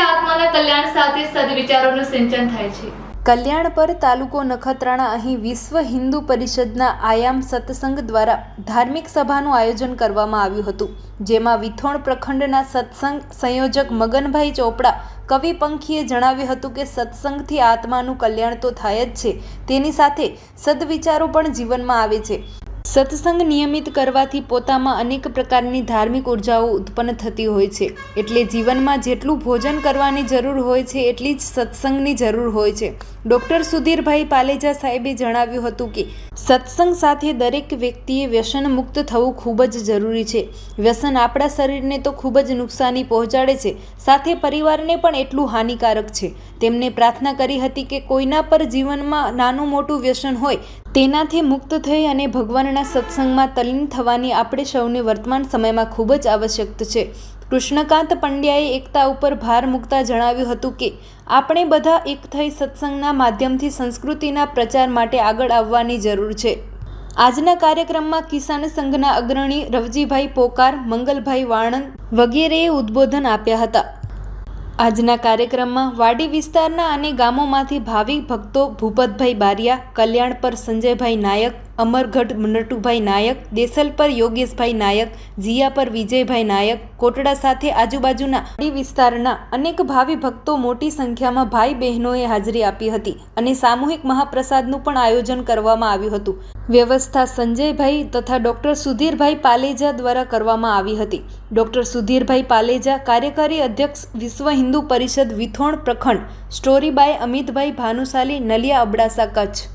આત્માના કલ્યાણ સાથે સદવિચારોનું સિંચન થાય છે। કલ્યાણપર તાલુકો નખત્રાણા અહીં વિશ્વ હિન્દુ પરિષદના આયામ સત્સંગ દ્વારા ધાર્મિક સભાનું આયોજન કરવામાં આવ્યું હતું, જેમાં વિથોણ પ્રખંડના સત્સંગ સંયોજક મગનભાઈ ચોપડા કવિ પંખીએ જણાવ્યું હતું કે સત્સંગથી આત્માનું કલ્યાણ તો થાય જ છે, તેની સાથે સદવિચારો પણ જીવનમાં આવે છે। સત્સંગ નિયમિત કરવાથી પોતામાં અનેક પ્રકારની ધાર્મિક ઉર્જાઓ ઉત્પન્ન થતી હોય છે, એટલે જીવનમાં જેટલું ભોજન કરવાની જરૂર હોય છે એટલી જ સત્સંગની જરૂર હોય છે। ડૉક્ટર સુધીરભાઈ પાલેજા સાહેબે જણાવ્યું હતું કે સત્સંગ સાથે દરેક વ્યક્તિએ વ્યસન મુક્ત થવું ખૂબ જ જરૂરી છે। વ્યસન આપણા શરીરને તો ખૂબ જ નુકસાની પહોંચાડે છે, સાથે પરિવારને પણ એટલું હાનિકારક છે। તેમણે પ્રાર્થના કરી હતી કે કોઈના પર જીવનમાં નાનું મોટું વ્યસન હોય તેનાથી મુક્ત થઈ અને ભગવાનના સત્સંગમાં તલ્લીન થવાની આપણે સૌને વર્તમાન સમયમાં ખૂબ જ આવશ્યક છે। કૃષ્ણકાંત પંડ્યાએ એકતા ઉપર ભાર મૂકતા જણાવ્યું હતું કે આપણે બધા એક થઈ સત્સંગના માધ્યમથી સંસ્કૃતિના પ્રચાર માટે આગળ આવવાની જરૂર છે। આજના કાર્યક્રમમાં કિસાન સંઘના અગ્રણી રવજીભાઈ પોકાર, મંગલભાઈ વાણંદ વગેરેએ ઉદ્બોધન આપ્યા હતા। આજના કાર્યક્રમમાં વાડી વિસ્તારના અને ગામોમાંથી ભાવિ ભક્તો ભૂપતભાઈ બારિયા, કલ્યાણપર સંજયભાઈ નાયક, અમરગઢ નટુભાઈ નાયક, દેસલપર યોગેશભાઈ નાયક, જીયાપર વિજયભાઈ નાયક, કોટડા સાથે આજુબાજુના વાડી વિસ્તારના અનેક ભાવિ ભક્તો મોટી સંખ્યામાં ભાઈ બહેનોએ હાજરી આપી હતી અને સામૂહિક મહાપ્રસાદનું પણ આયોજન કરવામાં આવ્યું હતું। વ્યવસ્થા સંજયભાઈ તથા ડૉક્ટર સુધીરભાઈ પાલેજા દ્વારા કરવામાં આવી હતી। ડૉક્ટર સુધીરભાઈ પાલેજા, કાર્યકારી અધ્યક્ષ વિશ્વ હિન્દુ પરિષદ વિથોણ પ્રખંડ, સ્ટોરી બાય અમિતભાઈ ભાનુશાલી, નલિયા, અબડાસા, કચ્છ।